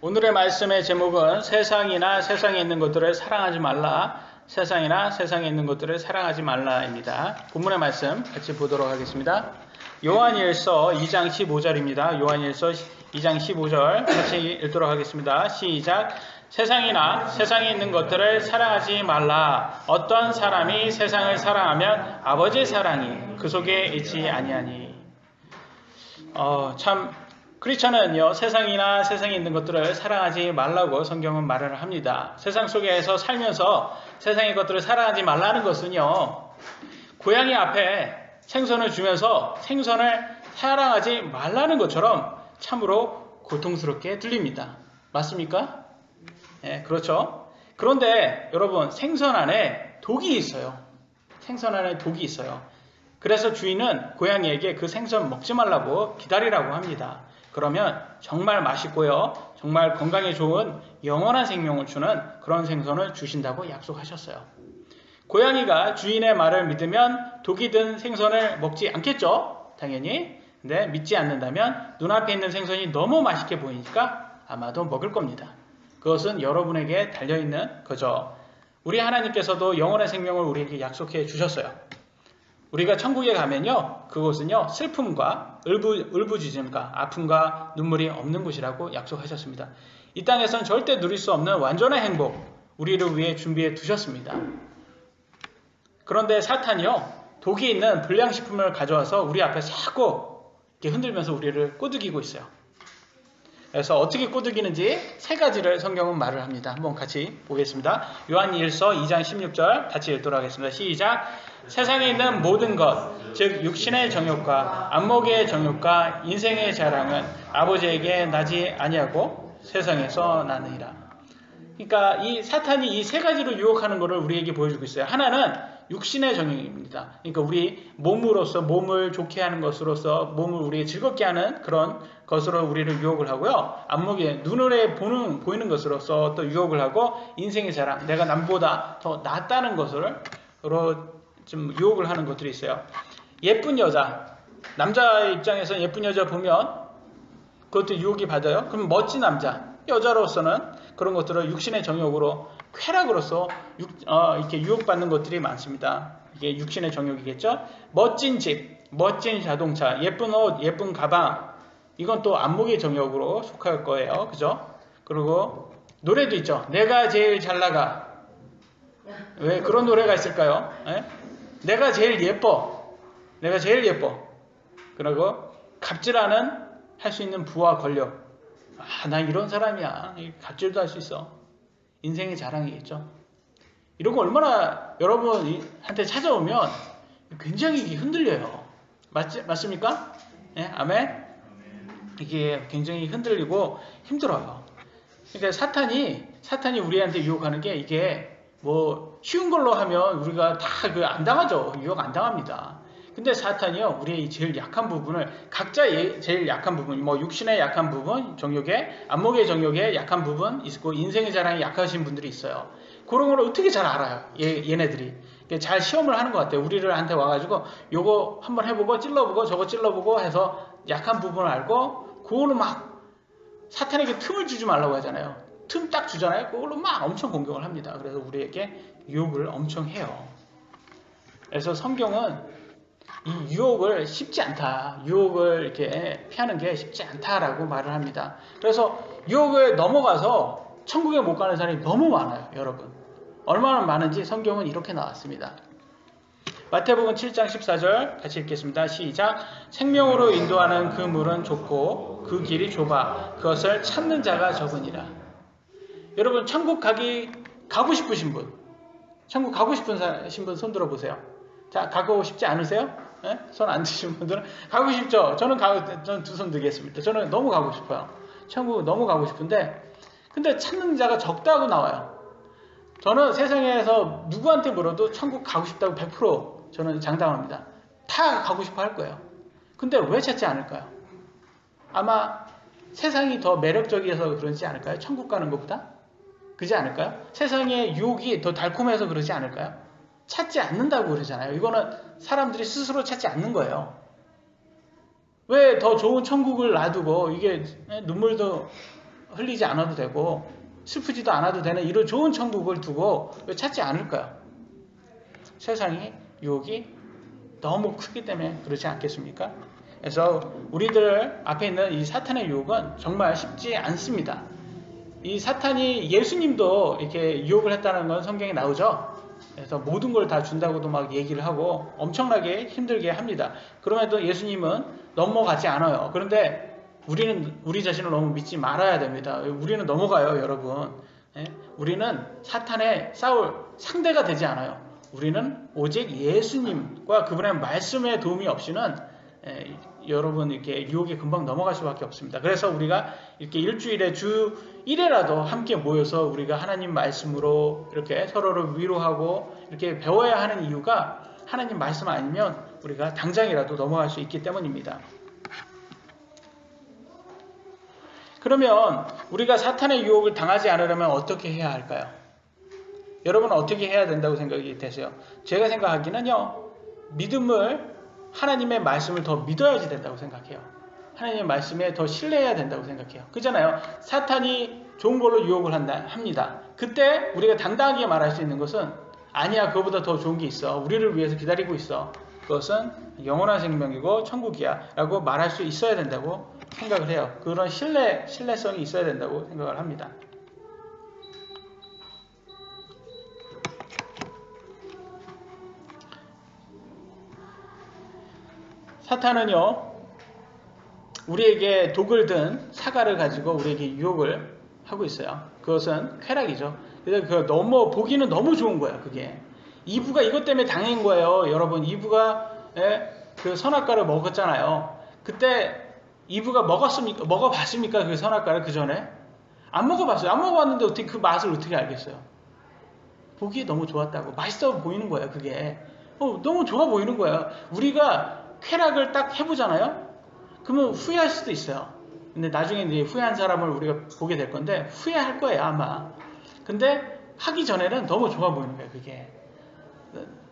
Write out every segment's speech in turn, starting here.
오늘의 말씀의 제목은 세상이나 세상에 있는 것들을 사랑하지 말라. 세상이나 세상에 있는 것들을 사랑하지 말라입니다. 본문의 말씀 같이 보도록 하겠습니다. 요한일서 2장 15절입니다. 요한일서 2장 15절 같이 읽도록 하겠습니다. 시작. 세상이나 세상에 있는 것들을 사랑하지 말라. 어떤 사람이 세상을 사랑하면 아버지의 사랑이 그 속에 있지 아니하니. 크리스천은요, 세상이나 세상에 있는 것들을 사랑하지 말라고 성경은 말을 합니다. 세상 속에서 살면서 세상의 것들을 사랑하지 말라는 것은요, 고양이 앞에 생선을 주면서 생선을 사랑하지 말라는 것처럼 참으로 고통스럽게 들립니다. 맞습니까? 네, 그렇죠. 그런데 여러분, 생선 안에 독이 있어요. 생선 안에 독이 있어요. 그래서 주인은 고양이에게 그 생선 먹지 말라고 기다리라고 합니다. 그러면 정말 맛있고요, 정말 건강에 좋은 영원한 생명을 주는 그런 생선을 주신다고 약속하셨어요. 고양이가 주인의 말을 믿으면 독이 든 생선을 먹지 않겠죠? 당연히. 근데 믿지 않는다면 눈앞에 있는 생선이 너무 맛있게 보이니까 아마도 먹을 겁니다. 그것은 여러분에게 달려있는 거죠. 우리 하나님께서도 영원한 생명을 우리에게 약속해 주셨어요. 우리가 천국에 가면요, 그곳은요, 슬픔과 울부짖음과 아픔과 눈물이 없는 곳이라고 약속하셨습니다. 이 땅에선 절대 누릴 수 없는 완전한 행복, 우리를 위해 준비해 두셨습니다. 그런데 사탄이요, 독이 있는 불량식품을 가져와서 우리 앞에 자꾸 이렇게 흔들면서 우리를 꼬드기고 있어요. 그래서 어떻게 꼬드기는지 세 가지를 성경은 말을 합니다. 한번 같이 보겠습니다. 요한일서 2장 16절 같이 읽도록 하겠습니다. 시작. 세상에 있는 모든 것, 즉 육신의 정욕과 안목의 정욕과 인생의 자랑은 아버지에게 나지 아니하고 세상에서 나느니라. 그러니까 이 사탄이 이 세 가지로 유혹하는 것을 우리에게 보여주고 있어요. 하나는 육신의 정욕입니다. 그러니까 우리 몸으로서, 몸을 좋게 하는 것으로서, 몸을 우리에게 즐겁게 하는 그런 것으로 우리를 유혹을 하고요. 안목에, 눈으로 보이는 것으로서 또 유혹을 하고, 인생의 자랑, 내가 남보다 더 낫다는 것으로 좀 유혹을 하는 것들이 있어요. 예쁜 여자, 남자 입장에서 예쁜 여자 보면 그것도 유혹이 받아요. 그럼 멋진 남자, 여자로서는 그런 것들을 육신의 정욕으로, 쾌락으로서 이렇게 유혹받는 것들이 많습니다. 이게 육신의 정욕이겠죠. 멋진 집, 멋진 자동차, 예쁜 옷, 예쁜 가방, 이건 또 안목의 정욕으로 속할 거예요. 그죠? 그리고 노래도 있죠. 내가 제일 잘 나가. 왜 그런 노래가 있을까요? 에? 내가 제일 예뻐. 내가 제일 예뻐. 그리고 갑질하는 할 수 있는 부와 권력. 난 이런 사람이야. 갑질도 할 수 있어. 인생의 자랑이겠죠. 이런 거 얼마나 여러분한테 찾아오면 굉장히 흔들려요. 맞습니까? 네? 아멘? 이게 굉장히 흔들리고 힘들어요. 그러니까 사탄이 우리한테 유혹하는 게, 이게 뭐 쉬운 걸로 하면 우리가 다 안 당하죠. 유혹 안 당합니다. 근데 사탄이요, 우리의 제일 약한 부분을, 각자의 제일 약한 부분, 뭐 육신의 약한 부분, 정욕의, 안목의 정욕의 약한 부분 있고, 인생의 자랑이 약하신 분들이 있어요. 그런 걸 어떻게 잘 알아요? 얘네들이 잘 시험을 하는 것 같아요. 우리한테 와가지고 요거 한번 해보고 찔러보고 저거 찔러보고 해서 약한 부분을 알고, 그걸로 막 사탄에게 틈을 주지 말라고 하잖아요. 틈 딱 주잖아요. 그걸로 막 엄청 공격을 합니다. 그래서 우리에게 유혹을 엄청 해요. 그래서 성경은 이 유혹을 쉽지 않다, 유혹을 이렇게 피하는 게 쉽지 않다라고 말을 합니다. 그래서 유혹을 넘어가서 천국에 못 가는 사람이 너무 많아요. 여러분, 얼마나 많은지 성경은 이렇게 나왔습니다. 마태복음 7장 14절 같이 읽겠습니다. 시작. 생명으로 인도하는 그 문은 좁고 그 길이 좁아 그것을 찾는 자가 적으니라. 여러분, 천국 가고 싶으신 분, 천국 가고 싶으신 분 손 들어보세요. 자, 가고 싶지 않으세요? 네? 손 안 드시는 분들은 가고 싶죠? 저는 두 손 들겠습니다. 저는 너무 가고 싶어요. 천국 너무 가고 싶은데, 근데 찾는 자가 적다고 나와요. 저는 세상에서 누구한테 물어도 천국 가고 싶다고 100% 저는 장담합니다. 다 가고 싶어 할 거예요. 근데 왜 찾지 않을까요? 아마 세상이 더 매력적이어서 그러지 않을까요? 천국 가는 것보다? 그러지 않을까요? 세상의 유혹이 더 달콤해서 그러지 않을까요? 찾지 않는다고 그러잖아요. 이거는 사람들이 스스로 찾지 않는 거예요. 왜 더 좋은 천국을 놔두고, 이게 눈물도 흘리지 않아도 되고 슬프지도 않아도 되는 이런 좋은 천국을 두고 왜 찾지 않을까요? 세상이 유혹이 너무 크기 때문에 그렇지 않겠습니까? 그래서 우리들 앞에 있는 이 사탄의 유혹은 정말 쉽지 않습니다. 이 사탄이 예수님도 이렇게 유혹을 했다는 건 성경에 나오죠. 그래서 모든 걸 다 준다고도 막 얘기를 하고 엄청나게 힘들게 합니다. 그럼에도 예수님은 넘어가지 않아요. 그런데 우리는 우리 자신을 너무 믿지 말아야 됩니다. 우리는 넘어가요, 여러분. 우리는 사탄의 싸울 상대가 되지 않아요. 우리는 오직 예수님과 그분의 말씀의 도움이 없이는 여러분 이렇게 유혹에 금방 넘어갈 수밖에 없습니다. 그래서 우리가 이렇게 일주일에 주 1회라도 함께 모여서 우리가 하나님 말씀으로 이렇게 서로를 위로하고 이렇게 배워야 하는 이유가 하나님 말씀 아니면 우리가 당장이라도 넘어갈 수 있기 때문입니다. 그러면 우리가 사탄의 유혹을 당하지 않으려면 어떻게 해야 할까요? 여러분은 어떻게 해야 된다고 생각이 되세요? 제가 생각하기는요, 믿음을, 하나님의 말씀을 더 믿어야지 된다고 생각해요. 하나님의 말씀에 더 신뢰해야 된다고 생각해요. 그잖아요. 사탄이 좋은 걸로 유혹을 합니다. 그때 우리가 당당하게 말할 수 있는 것은 아니야, 그거보다 더 좋은 게 있어. 우리를 위해서 기다리고 있어. 그것은 영원한 생명이고 천국이야 라고 말할 수 있어야 된다고 생각을 해요. 그런 신뢰성이 있어야 된다고 생각을 합니다. 사탄은요, 우리에게 독을 든 사과를 가지고 우리에게 유혹을 하고 있어요. 그것은 쾌락이죠. 그래서 보기는 너무 좋은 거예요, 그게. 이브가 이것 때문에 당한 거예요, 여러분. 이브가 그 선악과를 먹었잖아요. 그때 이브가 먹어봤습니까? 그 선악과를 그 전에? 안 먹어봤어요. 안 먹어봤는데 어떻게 그 맛을 어떻게 알겠어요? 보기에 너무 좋았다고. 맛있어 보이는 거예요, 그게. 너무 좋아 보이는 거예요. 우리가 쾌락을 딱 해보잖아요? 그러면 후회할 수도 있어요. 근데 나중에 이제 후회한 사람을 우리가 보게 될 건데, 후회할 거예요, 아마. 근데 하기 전에는 너무 좋아 보이는 거예요, 그게.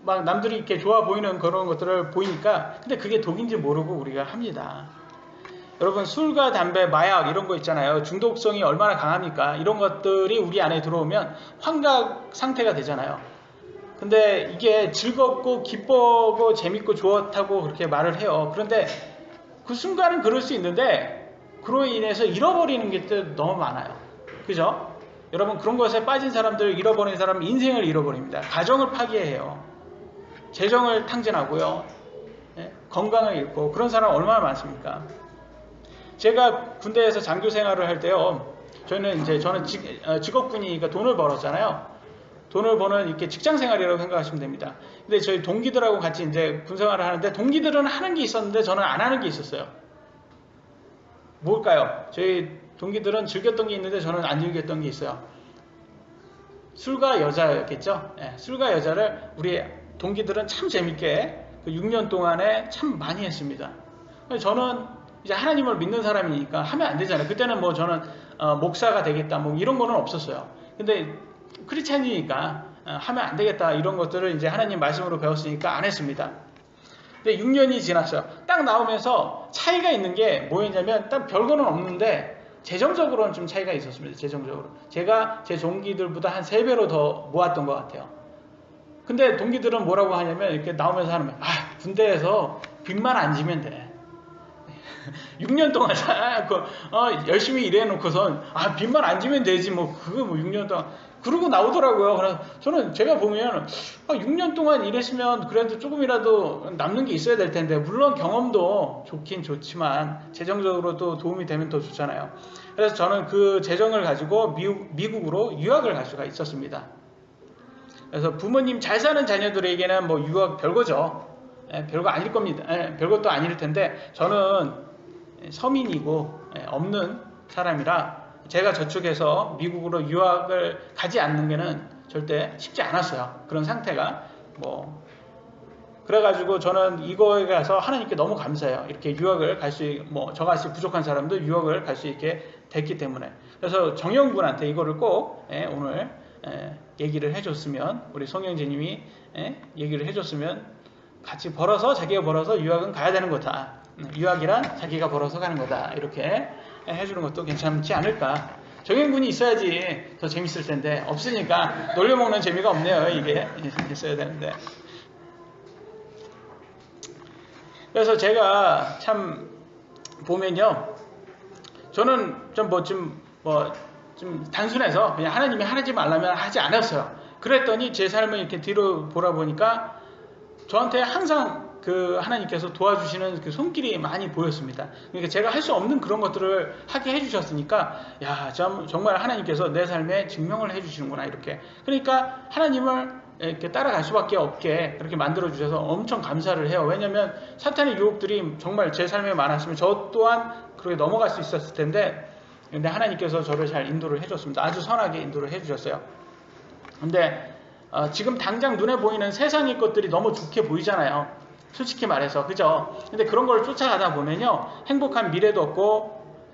막 남들이 이렇게 좋아 보이는 그런 것들을 보이니까, 근데 그게 독인지 모르고 우리가 합니다. 여러분, 술과 담배, 마약 이런 거 있잖아요. 중독성이 얼마나 강합니까? 이런 것들이 우리 안에 들어오면 환각 상태가 되잖아요. 근데 이게 즐겁고 기쁘고 재밌고 좋다고 그렇게 말을 해요. 그런데 그 순간은 그럴 수 있는데 그로 인해서 잃어버리는 게 너무 많아요. 그죠? 여러분, 그런 것에 빠진 사람들, 잃어버린 사람 인생을 잃어버립니다. 가정을 파괴해요. 재정을 탕진하고요. 건강을 잃고 그런 사람 얼마나 많습니까? 제가 군대에서 장교 생활을 할 때요. 저는 직업군이니까 돈을 벌었잖아요. 돈을 버는 이렇게 직장 생활이라고 생각하시면 됩니다. 근데 저희 동기들하고 같이 이제 군생활을 하는데 동기들은 하는 게 있었는데 저는 안 하는 게 있었어요. 뭘까요? 저희 동기들은 즐겼던 게 있는데 저는 안 즐겼던 게 있어요. 술과 여자였겠죠? 술과 여자를 우리 동기들은 참 재밌게 그 6년 동안에 참 많이 했습니다. 저는 이제 하나님을 믿는 사람이니까 하면 안 되잖아요. 그때는 뭐 저는 목사가 되겠다 뭐 이런 거는 없었어요. 근데 크리스찬이니까 하면 안 되겠다 이런 것들을 이제 하나님 말씀으로 배웠으니까 안 했습니다. 근데 6년이 지났어요. 딱 나오면서 차이가 있는 게 뭐였냐면 딱 별거는 없는데 재정적으로는 좀 차이가 있었습니다. 재정적으로. 제가 제 동기들보다 한 3배로 더 모았던 것 같아요. 근데 동기들은 뭐라고 하냐면 이렇게 나오면서 하는 거예요. 군대에서 빚만 안 지면 돼. 6년 동안 열심히 일해놓고선 빚만 안 지면 되지 뭐 그거 뭐 6년 동안 그러고 나오더라고요. 그래서 저는 제가 보면 6년 동안 일했으면 그래도 조금이라도 남는 게 있어야 될 텐데 물론 경험도 좋긴 좋지만 재정적으로도 도움이 되면 더 좋잖아요. 그래서 저는 그 재정을 가지고 미국으로 유학을 갈 수가 있었습니다. 그래서 부모님 잘 사는 자녀들에게는 뭐 유학 별거죠. 별거 아닐 겁니다. 별것도 아닐 텐데 저는 서민이고 없는 사람이라 제가 저축해서 미국으로 유학을 가지 않는 게는 절대 쉽지 않았어요. 그런 상태가 그래가지고 저는 이거에 가서 하나님께 너무 감사해요. 이렇게 유학을 갈 수 저같이 부족한 사람도 유학을 갈 수 있게 됐기 때문에. 그래서 정영군한테 이거를 꼭 오늘 얘기를 해줬으면 우리 송영재님이 얘기를 해줬으면 같이 자기가 벌어서 유학은 가야 되는 거다. 유학이란 자기가 벌어서 가는 거다. 이렇게 해주는 것도 괜찮지 않을까 정형군이 있어야지 더 재밌을 텐데 없으니까 놀려먹는 재미가 없네요. 이게 있어야 되는데. 그래서 제가 참 보면요, 저는 좀 단순해서 그냥 하나님이 하지 말라면 하지 않았어요. 그랬더니 제 삶을 이렇게 뒤로 돌아보니까 저한테 항상 그 하나님께서 도와주시는 그 손길이 많이 보였습니다. 그러니까 제가 할 수 없는 그런 것들을 하게 해주셨으니까, 야, 정말 하나님께서 내 삶에 증명을 해주시는구나, 이렇게. 그러니까 하나님을 이렇게 따라갈 수밖에 없게 그렇게 만들어주셔서 엄청 감사를 해요. 왜냐면 사탄의 유혹들이 정말 제 삶에 많았으면 저 또한 그렇게 넘어갈 수 있었을 텐데, 근데 하나님께서 저를 잘 인도를 해줬습니다. 아주 선하게 인도를 해주셨어요. 근데 지금 당장 눈에 보이는 세상의 것들이 너무 좋게 보이잖아요. 솔직히 말해서, 그죠? 근데 그런 걸 쫓아가다 보면요, 행복한 미래도 없고,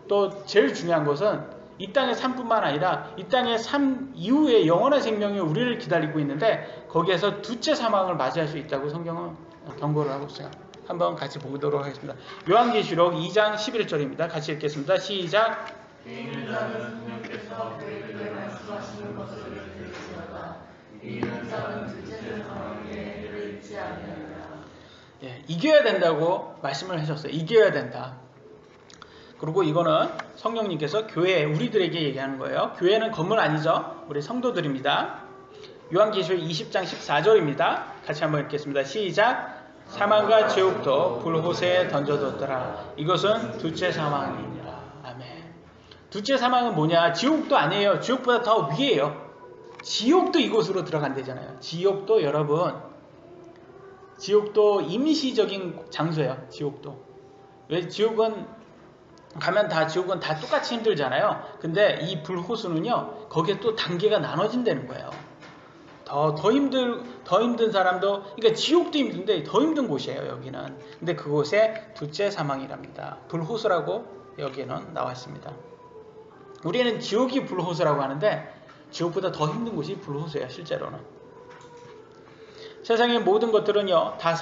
또 제일 중요한 것은 이 땅의 삶뿐만 아니라 이 땅의 삶 이후에 영원한 생명이 우리를 기다리고 있는데, 거기에서 둘째 사망을 맞이할 수 있다고 성경은 경고를 하고 있어요. 한번 같이 보도록 하겠습니다. 요한계시록 2장 11절입니다. 같이 읽겠습니다. 시작. 이는 자는 주님께서 그에게 말씀하시는 것을 들을지어다. 이는 자는 둘째 사망에 해를 입지 아니하리라. 예, 이겨야 된다고 말씀을 하셨어요. 이겨야 된다. 그리고 이거는 성령님께서 교회, 우리들에게 얘기하는 거예요. 교회는 건물 아니죠. 우리 성도들입니다. 요한계시록 20장 14절입니다. 같이 한번 읽겠습니다. 시작. 사망과 지옥도 불호세에 던져뒀더라. 이것은 둘째 사망이니라. 아멘. 둘째 사망은 뭐냐? 지옥도 아니에요. 지옥보다 더 위에요. 지옥도 이곳으로 들어간대잖아요. 지옥도 여러분, 지옥도 임시적인 장소예요. 지옥도. 왜 지옥은 가면 지옥은 다 똑같이 힘들잖아요. 근데 이 불호수는요, 거기에 또 단계가 나눠진다는 거예요. 더 힘든 사람도, 그러니까 지옥도 힘든데 더 힘든 곳이에요, 여기는. 근데 그곳에 둘째 사망이랍니다. 불호수라고 여기에는 나와 있습니다. 우리는 지옥이 불호수라고 하는데, 지옥보다 더 힘든 곳이 불호수예요, 실제로는. 세상의 모든 것들은요, 다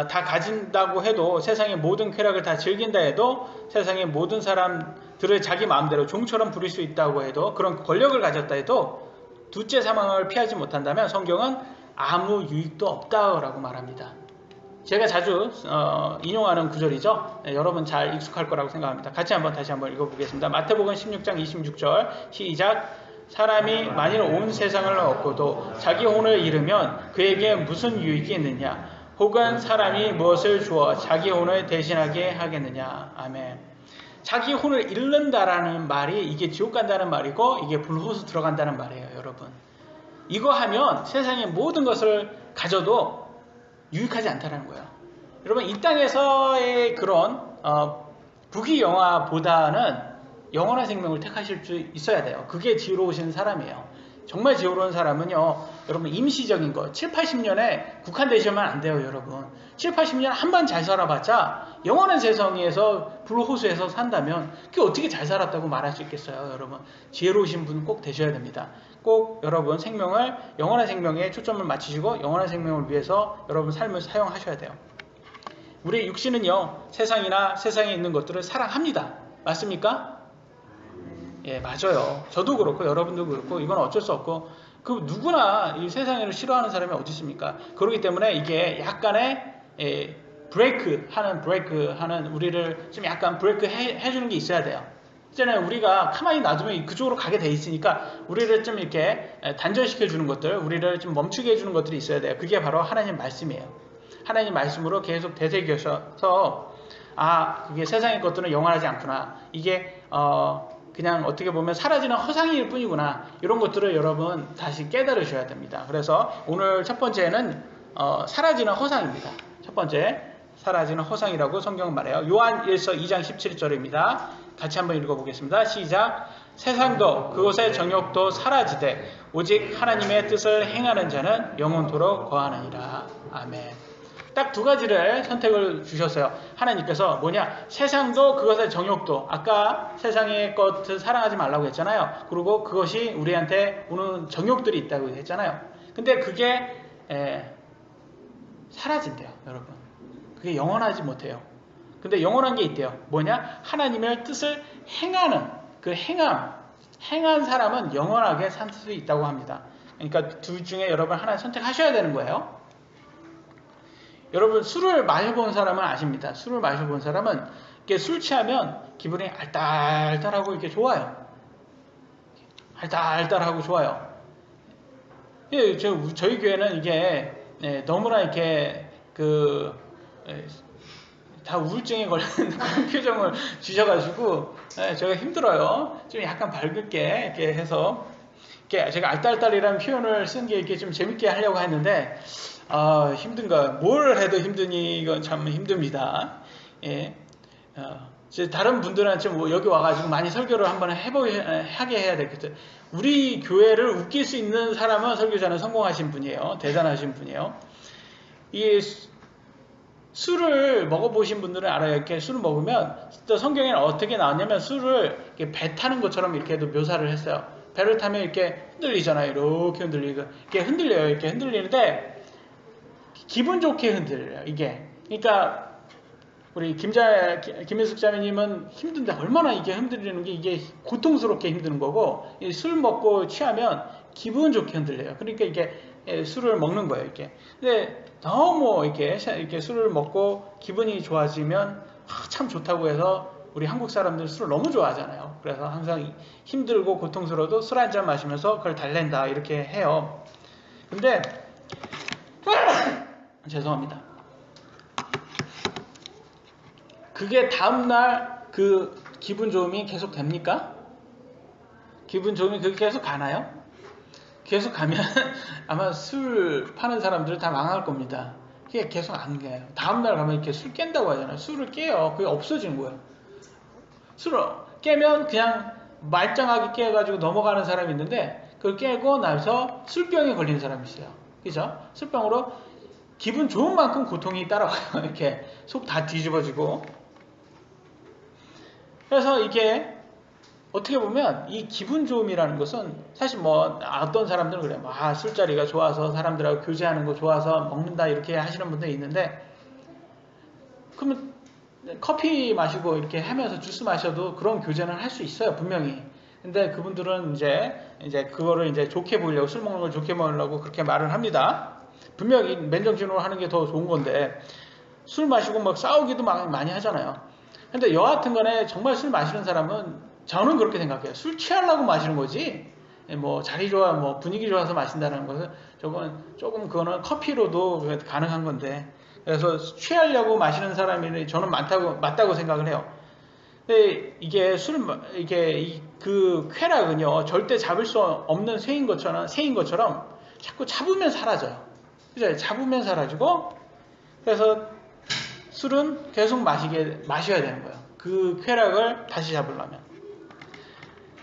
가진다고 해도, 세상의 모든 쾌락을 다 즐긴다 해도, 세상의 모든 사람들을 자기 마음대로 종처럼 부릴 수 있다고 해도, 그런 권력을 가졌다 해도 둘째 사망을 피하지 못한다면 성경은 아무 유익도 없다라고 말합니다. 제가 자주 인용하는 구절이죠. 네, 여러분 잘 익숙할 거라고 생각합니다. 다시 한번 읽어보겠습니다. 마태복음 16장 26절 시작. 사람이 만일 온 세상을 얻고도 자기 혼을 잃으면 그에게 무슨 유익이 있느냐? 혹은 사람이 무엇을 주어 자기 혼을 대신하게 하겠느냐? 아멘. 자기 혼을 잃는다라는 말이, 이게 지옥 간다는 말이고, 이게 불호수 들어간다는 말이에요, 여러분. 이거 하면 세상의 모든 것을 가져도 유익하지 않다는 거예요. 여러분, 이 땅에서의 그런 부귀영화보다는 영원한 생명을 택하실 수 있어야 돼요. 그게 지혜로우신 사람이에요. 정말 지혜로운 사람은요, 여러분, 임시적인 거 7, 80년에 국한되시면 안 돼요, 여러분. 7, 80년 한 번 잘 살아봤자 영원한 세상에서 불호수에서 산다면 그게 어떻게 잘 살았다고 말할 수 있겠어요, 여러분. 지혜로우신 분 꼭 되셔야 됩니다. 꼭 여러분 생명을, 영원한 생명에 초점을 맞추시고 영원한 생명을 위해서 여러분 삶을 사용하셔야 돼요. 우리 육신은요, 세상이나 세상에 있는 것들을 사랑합니다. 맞습니까? 예, 맞아요. 저도 그렇고 여러분도 그렇고, 이건 어쩔 수 없고, 그 누구나 이 세상을 싫어하는 사람이 어디 있습니까? 그렇기 때문에 이게 약간의 브레이크 하는 우리를 좀 약간 브레이크 해주는 게 있어야 돼요. 있잖아요. 우리가 가만히 놔두면 그쪽으로 가게 돼 있으니까 우리를 좀 이렇게 단절시켜 주는 것들, 우리를 좀 멈추게 해주는 것들이 있어야 돼요. 그게 바로 하나님 말씀이에요. 하나님 말씀으로 계속 되새겨서, 그게 세상의 것들은 영원하지 않구나. 이게 그냥 어떻게 보면 사라지는 허상일 뿐이구나. 이런 것들을 여러분 다시 깨달으셔야 됩니다. 그래서 오늘 첫 번째는 사라지는 허상입니다. 첫 번째, 사라지는 허상이라고 성경은 말해요. 요한일서 2장 17절입니다. 같이 한번 읽어보겠습니다. 시작. 세상도 그것의 정욕도 사라지되 오직 하나님의 뜻을 행하는 자는 영원토록 거하느니라. 아멘. 딱 두 가지를 선택을 주셨어요. 하나님께서 뭐냐? 세상도 그것의 정욕도, 아까 세상의 것을 사랑하지 말라고 했잖아요. 그리고 그것이 우리한테 오는 정욕들이 있다고 했잖아요. 근데 그게 사라진대요, 여러분. 그게 영원하지 못해요. 근데 영원한 게 있대요. 뭐냐? 하나님의 뜻을 행하는, 그 행한 사람은 영원하게 살 수 있다고 합니다. 그러니까 둘 중에 여러분 하나 선택하셔야 되는 거예요. 여러분 술을 마셔본 사람은 아십니다. 술을 마셔본 사람은 이렇게 술 취하면 기분이 알딸딸하고 이렇게 좋아요. 알딸딸하고 좋아요. 예, 저희 교회는 이게 너무나 이렇게 다 우울증에 걸리는 그런 표정을 주셔가지고 제가 힘들어요. 좀 약간 밝게 이렇게 해서 제가 알딸딸이라는 표현을 쓴 게 이렇게 좀 재밌게 하려고 했는데 힘든가? 뭘 해도 힘드니 이건 참 힘듭니다. 예. 다른 분들한테 뭐 여기 와가지고 많이 설교를 한번 하게 해야 되겠죠. 우리 교회를 웃길 수 있는 사람은 설교자는 성공하신 분이에요. 대단하신 분이에요. 이 술을 먹어보신 분들은 알아요. 이렇게 술을 먹으면 또 성경에는 어떻게 나왔냐면 술을 이렇게 배 타는 것처럼 이렇게도 묘사를 했어요. 배를 타면 이렇게 흔들리잖아요. 이렇게 흔들리고 이렇게 흔들려요. 이렇게 흔들리는데 기분 좋게 흔들려요. 이게 그러니까 우리 김혜숙 자매님은 힘든데 얼마나 이게 흔들리는 게 이게 고통스럽게 힘드는 거고 술 먹고 취하면 기분 좋게 흔들려요. 그러니까 이게 술을 먹는 거예요. 이렇게. 근데 너무 이렇게 술을 먹고 기분이 좋아지면 참 좋다고 해서 우리 한국 사람들 술을 너무 좋아하잖아요. 그래서 항상 힘들고 고통스러워도 술 한잔 마시면서 그걸 달랜다 이렇게 해요. 근데 죄송합니다. 그게 다음날 그 기분 좋음이 계속 됩니까? 기분 좋음이 그게 계속 가나요? 계속 가면 아마 술 파는 사람들 다 망할 겁니다. 그게 계속 안 가요. 다음날 가면 이렇게 술 깬다고 하잖아요. 술을 깨요. 그게 없어지는 거예요. 술을 깨면 그냥 말짱하게 깨가지고 넘어가는 사람이 있는데 그걸 깨고 나서 술병에 걸리는 사람이 있어요. 그죠? 술병으로 기분 좋은 만큼 고통이 따라와요. 이렇게 속 다 뒤집어지고. 그래서 이게 어떻게 보면 이 기분 좋음이라는 것은 사실 뭐 어떤 사람들은 그래요. 술자리가 좋아서 사람들하고 교제하는 거 좋아서 먹는다 이렇게 하시는 분들이 있는데 그러면 커피 마시고 이렇게 하면서 주스 마셔도 그런 교제는 할 수 있어요. 분명히. 근데 그분들은 이제 그거를 이제 좋게 보이려고 술 먹는 걸 좋게 먹으려고 그렇게 말을 합니다. 분명히 맨정신으로 하는 게 더 좋은 건데 술 마시고 막 싸우기도 많이 하잖아요. 근데 여하튼 간에 정말 술 마시는 사람은 저는 그렇게 생각해요. 술 취하려고 마시는 거지. 뭐 자리 좋아, 뭐 분위기 좋아서 마신다는 것은 조금 그거는 커피로도 가능한 건데. 그래서 취하려고 마시는 사람이 저는 맞다고 생각을 해요. 근데 이게 그 쾌락은요 절대 잡을 수 없는 새인 것처럼 자꾸 잡으면 사라져요. 그죠? 잡으면 사라지고 그래서 술은 계속 마셔야 되는 거예요. 그 쾌락을 다시 잡으려면.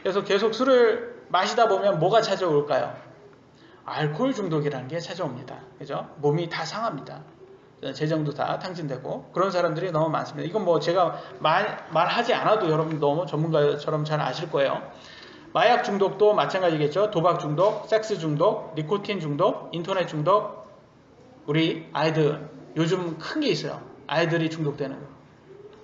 그래서 계속 술을 마시다 보면 뭐가 찾아올까요? 알코올 중독이라는 게 찾아옵니다. 그죠? 몸이 다 상합니다. 재정도 다 탕진되고 그런 사람들이 너무 많습니다. 이건 뭐 제가 말하지 않아도 여러분 너무 전문가처럼 잘 아실 거예요. 마약 중독도 마찬가지겠죠. 도박 중독, 섹스 중독, 니코틴 중독, 인터넷 중독. 우리 아이들 요즘 큰 게 있어요. 아이들이 중독되는 거.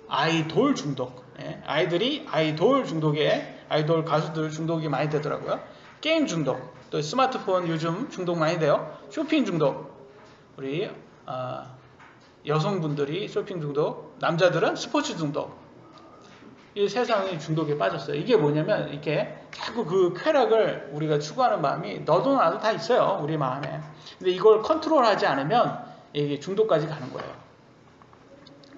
아이돌 중독. 아이들이 아이돌 중독에 아이돌 가수들 중독이 많이 되더라고요. 게임 중독, 또 스마트폰 요즘 중독 많이 돼요. 쇼핑 중독. 우리 여성분들이 쇼핑 중독, 남자들은 스포츠 중독. 이 세상이 중독에 빠졌어요. 이게 뭐냐면 이렇게 자꾸 그 쾌락을 우리가 추구하는 마음이 너도 나도 다 있어요. 우리 마음에. 근데 이걸 컨트롤하지 않으면 이게 중독까지 가는 거예요.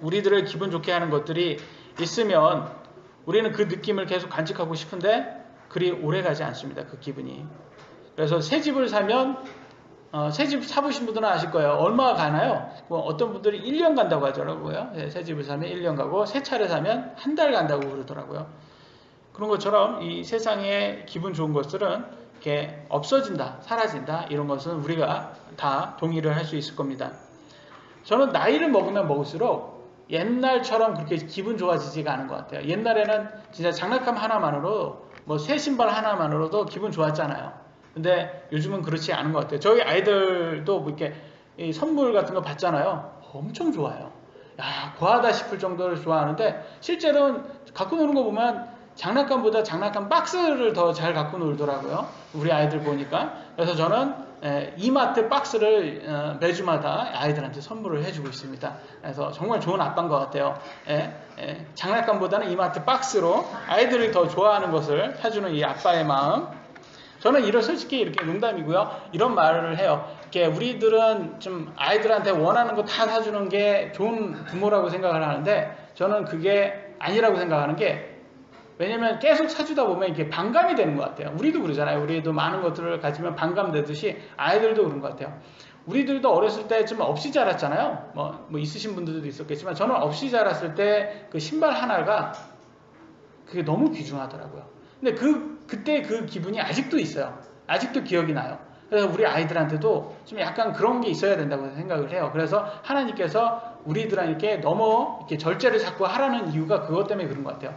우리들을 기분 좋게 하는 것들이 있으면 우리는 그 느낌을 계속 간직하고 싶은데 그리 오래 가지 않습니다. 그 기분이. 그래서 새 집을 사면 새 집 사보신 분들은 아실 거예요. 얼마가 가나요? 뭐 어떤 분들이 1년 간다고 하더라고요. 새 집을 사면 1년 가고 새 차를 사면 한 달 간다고 그러더라고요. 그런 것처럼 이 세상에 기분 좋은 것들은 이렇게 없어진다, 사라진다 이런 것은 우리가 다 동의를 할 수 있을 겁니다. 저는 나이를 먹으면 먹을수록 옛날처럼 그렇게 기분 좋아지지가 않은 것 같아요. 옛날에는 진짜 장난감 하나만으로 뭐 새 신발 하나만으로도 기분 좋았잖아요. 근데 요즘은 그렇지 않은 것 같아요. 저희 아이들도 뭐 이렇게 선물 같은 거 받잖아요. 엄청 좋아요. 야, 과하다 싶을 정도로 좋아하는데 실제로는 갖고 노는 거 보면 장난감보다 장난감 박스를 더 잘 갖고 놀더라고요. 우리 아이들 보니까. 그래서 저는 이마트 박스를 매주마다 아이들한테 선물을 해주고 있습니다. 그래서 정말 좋은 아빠인 것 같아요. 장난감보다는 이마트 박스로 아이들이 더 좋아하는 것을 사주는 이 아빠의 마음. 저는 솔직히 이렇게 농담이고요. 이런 말을 해요. 이렇게 우리들은 좀 아이들한테 원하는 거 다 사주는 게 좋은 부모라고 생각을 하는데 저는 그게 아니라고 생각하는 게 왜냐면 계속 사주다 보면 이게 반감이 되는 것 같아요. 우리도 그러잖아요. 우리도 많은 것들을 가지면 반감되듯이 아이들도 그런 것 같아요. 우리들도 어렸을 때 좀 없이 자랐잖아요. 뭐 있으신 분들도 있었겠지만 저는 없이 자랐을 때 그 신발 하나가 그게 너무 귀중하더라고요. 근데 그때 그 기분이 아직도 있어요. 아직도 기억이 나요. 그래서 우리 아이들한테도 좀 약간 그런 게 있어야 된다고 생각을 해요. 그래서 하나님께서 우리들에게 너무 이렇게 절제를 자꾸 하라는 이유가 그것 때문에 그런 것 같아요.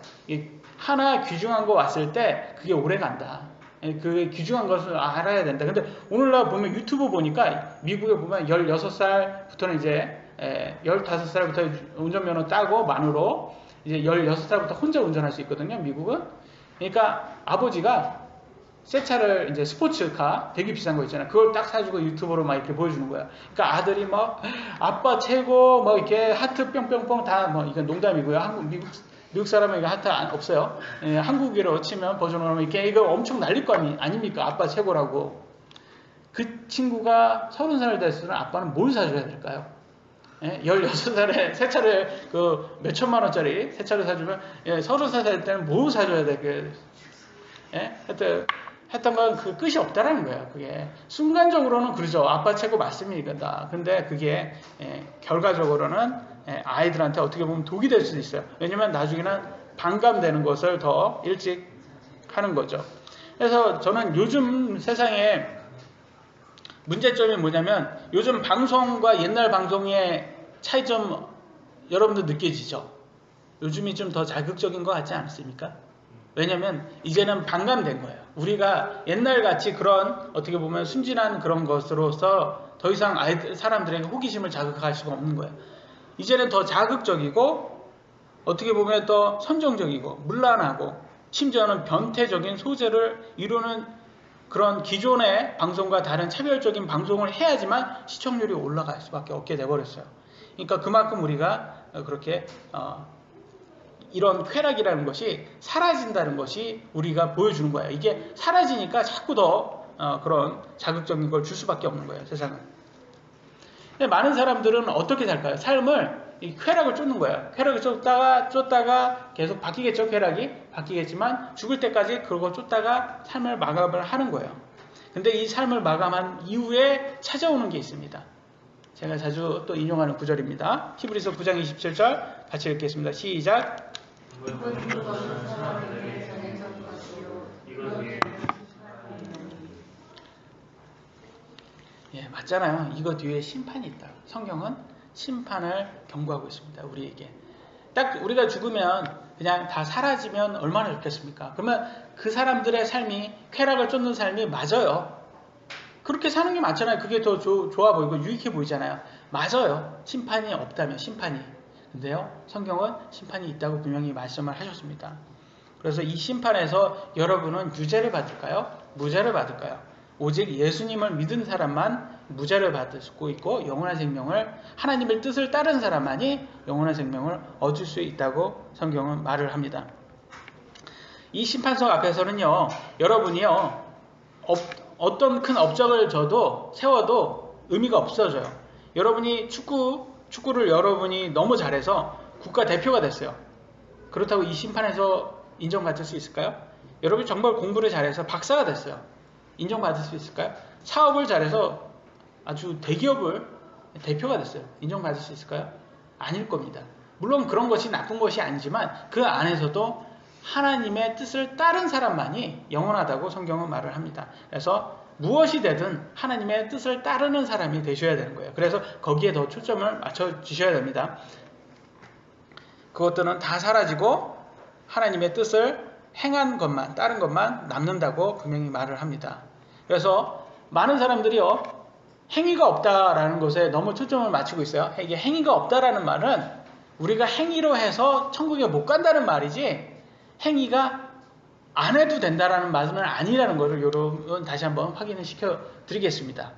하나 귀중한 거 왔을 때 그게 오래 간다. 그 귀중한 것을 알아야 된다. 근데 오늘날 보면 유튜브 보니까 미국에 보면 16살부터는 이제 15살부터 운전면허 따고 만으로 이제 16살부터 혼자 운전할 수 있거든요. 미국은. 그러니까 아버지가 새 차를 이제 스포츠카 되게 비싼 거 있잖아요. 그걸 딱 사주고 유튜브로 막 이렇게 보여주는 거야. 그러니까 아들이 막 아빠 최고 뭐 이렇게 하트 뿅뿅뿅 다 뭐 이건 농담이고요. 미국 사람은 이거 하트 없어요. 한국어로 치면 버전으로 하면 이렇게 이거 엄청 날릴 거 아닙니까? 아빠 최고라고. 그 친구가 30살 됐으면 아빠는 뭘 사줘야 될까요? 16살에 새 차를 그 몇천만 원짜리 새 차를 사주면 30살 될 때는 뭘 사줘야 될까요? 하여튼 했던 건 그 끝이 없다라는 거예요. 그게 순간적으로는 그러죠. 아빠 최고 맞습니다. 근데 그게 결과적으로는 아이들한테 어떻게 보면 독이 될 수도 있어요. 왜냐면 나중에는 반감되는 것을 더 일찍 하는 거죠. 그래서 저는 요즘 세상에 문제점이 뭐냐면 요즘 방송과 옛날 방송의 차이점 여러분들 느껴지죠? 요즘이 좀 더 자극적인 것 같지 않습니까? 왜냐면 이제는 반감된 거예요. 우리가 옛날같이 그런 어떻게 보면 순진한 그런 것으로서 더 이상 사람들에게 호기심을 자극할 수가 없는 거예요. 이제는 더 자극적이고 어떻게 보면 더 선정적이고 문란하고 심지어는 변태적인 소재를 이루는 그런 기존의 방송과 다른 차별적인 방송을 해야지만 시청률이 올라갈 수밖에 없게 돼버렸어요. 그러니까 그만큼 우리가 그렇게 이런 쾌락이라는 것이 사라진다는 것이 우리가 보여주는 거예요. 이게 사라지니까 자꾸 더 그런 자극적인 걸 줄 수밖에 없는 거예요. 세상은. 근데 많은 사람들은 어떻게 살까요? 삶을 이 쾌락을 쫓는 거예요. 쾌락을 쫓다가 계속 바뀌겠죠. 쾌락이 바뀌겠지만 죽을 때까지 그거 쫓다가 삶을 마감을 하는 거예요. 근데 이 삶을 마감한 이후에 찾아오는 게 있습니다. 제가 자주 또 인용하는 구절입니다. 히브리서 9장 27절 같이 읽겠습니다. 시작. 예, 맞잖아요. 이거 뒤에 심판이 있다. 성경은 심판을 경고하고 있습니다. 우리에게. 딱 우리가 죽으면 그냥 다 사라지면 얼마나 좋겠습니까? 그러면 그 사람들의 삶이 쾌락을 쫓는 삶이 맞아요. 그렇게 사는 게 맞잖아요. 그게 더 좋아 보이고 유익해 보이잖아요. 맞아요. 심판이 없다면 심판이. 근데요, 성경은 심판이 있다고 분명히 말씀을 하셨습니다. 그래서 이 심판에서 여러분은 유죄를 받을까요? 무죄를 받을까요? 오직 예수님을 믿은 사람만 무죄를 받을 수 있고 영원한 생명을, 하나님의 뜻을 따른 사람만이 영원한 생명을 얻을 수 있다고 성경은 말을 합니다. 이 심판석 앞에서는요, 여러분이요, 어떤 큰 업적을 세워도 의미가 없어져요. 여러분이 축구를 여러분이 너무 잘해서 국가대표가 됐어요. 그렇다고 이 심판에서 인정받을 수 있을까요? 여러분이 정말 공부를 잘해서 박사가 됐어요. 인정받을 수 있을까요? 사업을 잘해서 아주 대기업을 대표가 됐어요. 인정받을 수 있을까요? 아닐 겁니다. 물론 그런 것이 나쁜 것이 아니지만 그 안에서도 하나님의 뜻을 따른 사람만이 영원하다고 성경은 말을 합니다. 그래서 무엇이 되든 하나님의 뜻을 따르는 사람이 되셔야 되는 거예요. 그래서 거기에 더 초점을 맞춰 주셔야 됩니다. 그것들은 다 사라지고 하나님의 뜻을 행한 것만, 따른 것만 남는다고 분명히 말을 합니다. 그래서 많은 사람들이요, 행위가 없다라는 것에 너무 초점을 맞추고 있어요. 이게 행위가 없다라는 말은 우리가 행위로 해서 천국에 못 간다는 말이지, 행위가 안 해도 된다라는 말은 아니라는 것을 여러분 다시 한번 확인을 시켜드리겠습니다.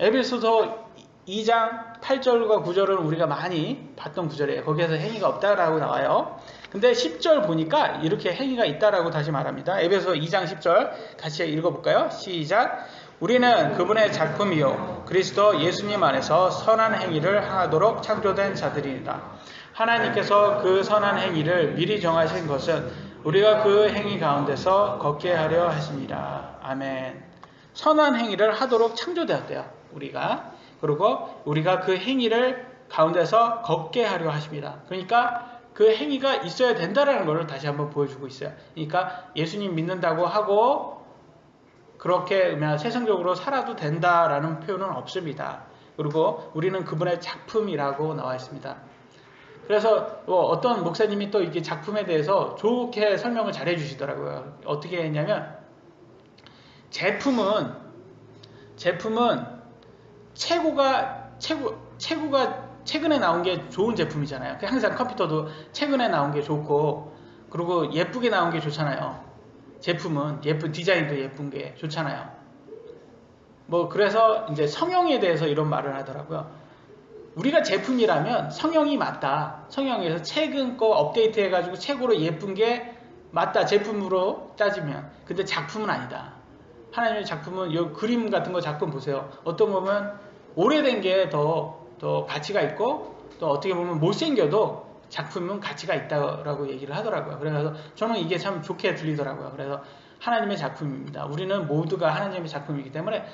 에베소서 2장 8절과 9절은 우리가 많이 봤던 구절이에요. 거기에서 행위가 없다라고 나와요. 근데 10절 보니까 이렇게 행위가 있다라고 다시 말합니다. 에베소 2장 10절 같이 읽어볼까요? 시작. 우리는 그분의 작품이요 그리스도 예수님 안에서 선한 행위를 하도록 창조된 자들이니라. 하나님께서 그 선한 행위를 미리 정하신 것은 우리가 그 행위 가운데서 걷게 하려 하십니다. 아멘. 선한 행위를 하도록 창조되었대요. 우리가. 그리고 우리가 그 행위를 가운데서 걷게 하려 하십니다. 그러니까 그 행위가 있어야 된다라는 것을 다시 한번 보여주고 있어요. 그러니까 예수님 믿는다고 하고 그렇게 세상적으로 살아도 된다라는 표현은 없습니다. 그리고 우리는 그분의 작품이라고 나와 있습니다. 그래서 어떤 목사님이 또 이게 작품에 대해서 좋게 설명을 잘 해주시더라고요. 어떻게 했냐면 제품은 최고가 최근에 나온 게 좋은 제품이잖아요. 항상 컴퓨터도 최근에 나온 게 좋고 그리고 예쁘게 나온 게 좋잖아요. 제품은 예쁜 디자인도 예쁜 게 좋잖아요. 그래서 이제 성형에 대해서 이런 말을 하더라고요. 우리가 제품이라면 성형이 맞다. 성형에서 최근 거 업데이트 해가지고 최고로 예쁜 게 맞다. 제품으로 따지면. 근데 작품은 아니다. 하나님의 작품은 이 그림 같은 거 작품 보세요. 어떤 보면 오래된 게 더 가치가 있고 또 어떻게 보면 못생겨도 작품은 가치가 있다라고 얘기를 하더라고요. 그래서 저는 이게 참 좋게 들리더라고요. 그래서 하나님의 작품입니다. 우리는 모두가 하나님의 작품이기 때문에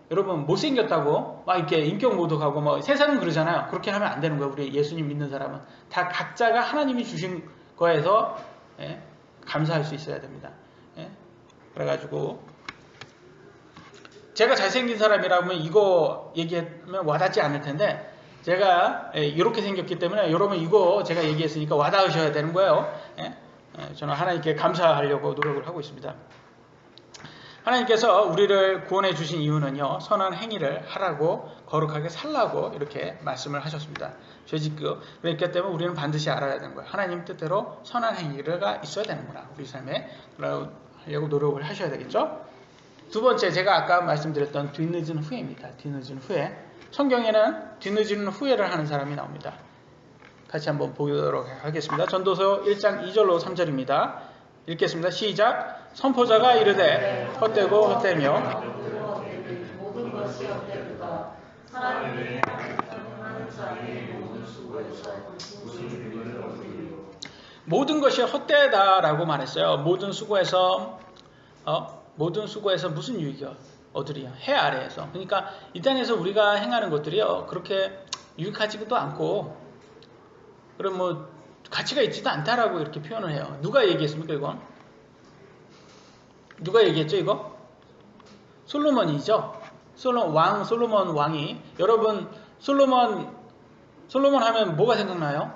여러분 못생겼다고 막 이렇게 인격 모독하고 세상은 그러잖아요. 그렇게 하면 안 되는 거예요. 우리 예수님 믿는 사람은 다 각자가 하나님이 주신 거에서 감사할 수 있어야 됩니다. 그래가지고 제가 잘생긴 사람이라면 이거 얘기하면 와닿지 않을 텐데 제가 이렇게 생겼기 때문에 여러분 이거 제가 얘기했으니까 와닿으셔야 되는 거예요. 저는 하나님께 감사하려고 노력을 하고 있습니다. 하나님께서 우리를 구원해 주신 이유는요. 선한 행위를 하라고 거룩하게 살라고 이렇게 말씀을 하셨습니다. 그렇기 때문에 우리는 반드시 알아야 되는 거예요. 하나님 뜻대로 선한 행위가 있어야 되는구나. 우리 삶에 하려고 노력을 하셔야 되겠죠. 두 번째 제가 아까 말씀드렸던 뒤늦은 후회입니다. 뒤늦은 후회. 성경에는 뒤늦은 후회를 하는 사람이 나옵니다. 같이 한번 보도록 하겠습니다. 전도서 1장 2절로 3절입니다. 읽겠습니다. 시작. 선포자가 이르되 헛되고 헛되며 모든 것이 헛되도다. 사람이 하는 자의 모든 수고에서 무슨 유익을 얻으리요. 모든 것이 헛되다라고 말했어요. 모든 수고에서 무슨 유익을 얻으리요? 해 아래에서. 그러니까 이 땅에서 우리가 행하는 것들이요 그렇게 유익하지도 않고 그럼 가치가 있지도 않다라고 이렇게 표현을 해요. 누가 얘기했습니까 이건? 누가 얘기했죠 이거? 솔로몬이죠. 솔로몬 왕이. 여러분 솔로몬 하면 뭐가 생각나요?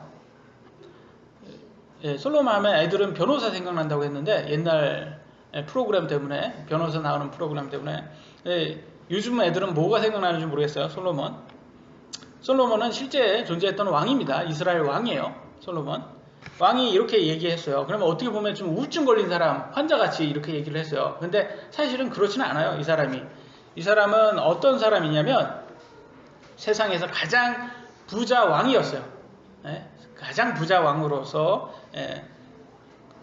솔로몬 하면 애들은 변호사 생각난다고 했는데 옛날 프로그램 때문에 변호사 나오는 프로그램 때문에 요즘 애들은 뭐가 생각나는지 모르겠어요. 솔로몬은 실제 존재했던 왕입니다. 이스라엘 왕이에요. 솔로몬 왕이 이렇게 얘기했어요. 그러면 어떻게 보면 좀 우울증 걸린 사람 환자같이 이렇게 얘기를 했어요. 근데 사실은 그렇지는 않아요. 이 사람은 어떤 사람이냐면 세상에서 가장 부자 왕이었어요. 가장 부자 왕으로서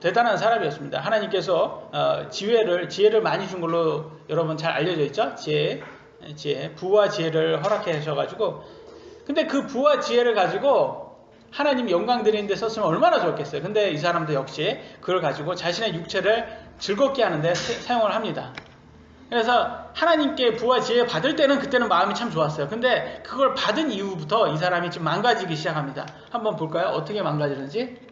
대단한 사람이었습니다. 하나님께서 지혜를 많이 준 걸로 여러분 잘 알려져 있죠? 부와 지혜를 허락해 주셔가지고 근데 그 부와 지혜를 가지고 하나님 영광 드리는 데 썼으면 얼마나 좋겠어요. 근데 이 사람도 역시 그걸 가지고 자신의 육체를 즐겁게 하는데 사용을 합니다. 그래서 하나님께 부와 지혜 받을 때는 그때는 마음이 참 좋았어요. 근데 그걸 받은 이후부터 이 사람이 좀 망가지기 시작합니다. 한번 볼까요? 어떻게 망가지는지?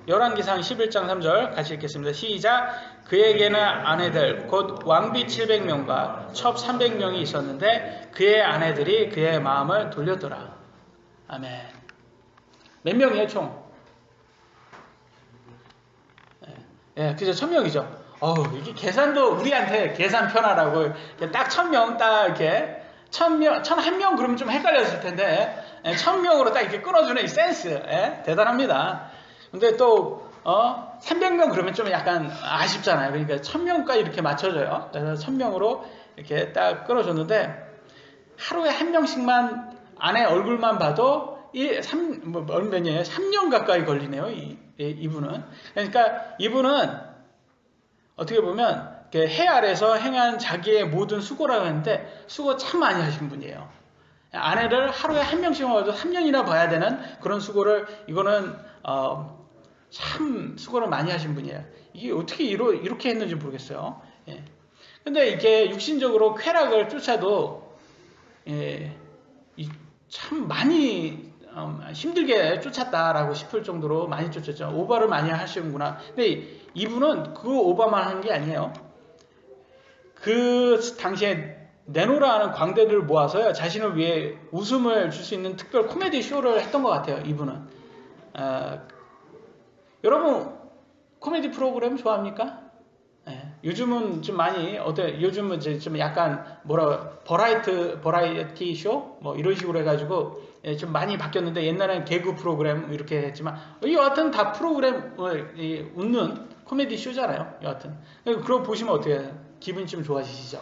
열왕기상 11장 3절 같이 읽겠습니다. 시작. 그에게는 아내들 곧 왕비 700명과 첩 300명이 있었는데 그의 아내들이 그의 마음을 돌렸더라. 아멘. 몇 명이에요 총? 그죠? 1000명이죠. 이게 계산도 우리한테 계산 편하라고 딱 1000명 딱 이렇게 1001명 그러면 좀 헷갈렸을 텐데 1000명으로 딱 이렇게 끊어주는 이 센스 대단합니다. 근데 또 300명 그러면 좀 약간 아쉽잖아요. 그러니까 1000명까지 이렇게 맞춰줘요. 그래서 1000명으로 이렇게 딱 끌어줬는데 하루에 한 명씩만 아내 얼굴만 봐도 몇 년이에요? 3년 가까이 걸리네요. 이분은. 그러니까 이분은 어떻게 보면 해 아래서 행한 자기의 모든 수고라고 했는데 수고 참 많이 하신 분이에요. 아내를 하루에 한 명씩만 봐도 3년이나 봐야 되는 그런 수고를 이거는 참 수고를 많이 하신 분이에요. 이게 어떻게 이렇게 했는지 모르겠어요. 예. 근데 이게 육신적으로 쾌락을 쫓아도 참 많이 힘들게 쫓았다라고 싶을 정도로 많이 쫓았죠. 오버를 많이 하시는구나. 근데 이분은 그 오버만 하는 게 아니에요. 그 당시에 내노라 하는 광대들을 모아서요, 자신을 위해 웃음을 줄 수 있는 특별 코미디 쇼를 했던 것 같아요. 이분은. 여러분 코미디 프로그램 좋아합니까? 예, 요즘은 좀 많이 요즘은 이제 좀 약간 버라이어티 쇼 뭐 이런 식으로 해가지고 좀 많이 바뀌었는데 옛날에는 개그 프로그램 이렇게 했지만 여하튼 다 프로그램 웃는 코미디 쇼잖아요. 여하튼 그거 보시면 어떻게 해요? 기분이 좀 좋아지시죠?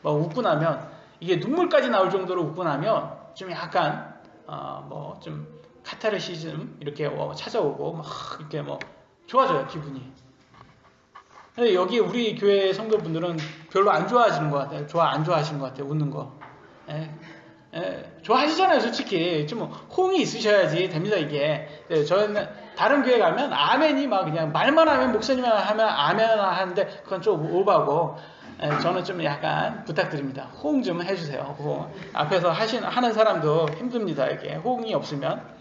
뭐 웃고 나면 이게 눈물까지 나올 정도로 웃고 나면 좀 약간 뭐 좀 카타르시즘 이렇게 찾아오고 막 이렇게 뭐 좋아져요 기분이. 근데 여기 우리 교회 성도분들은 별로 안 좋아하시는 것 같아요. 안 좋아하시는 것 같아요. 웃는 거. 좋아하시잖아요, 솔직히. 좀 호응이 있으셔야지 됩니다, 이게. 저는 다른 교회 가면 아멘이 막 그냥 말만 하면 목사님만 하면 아멘 하는데 그건 좀 오바고. 저는 좀 약간 부탁드립니다. 호응 좀 해주세요. 호응. 앞에서 하는 사람도 힘듭니다, 이게. 호응이 없으면.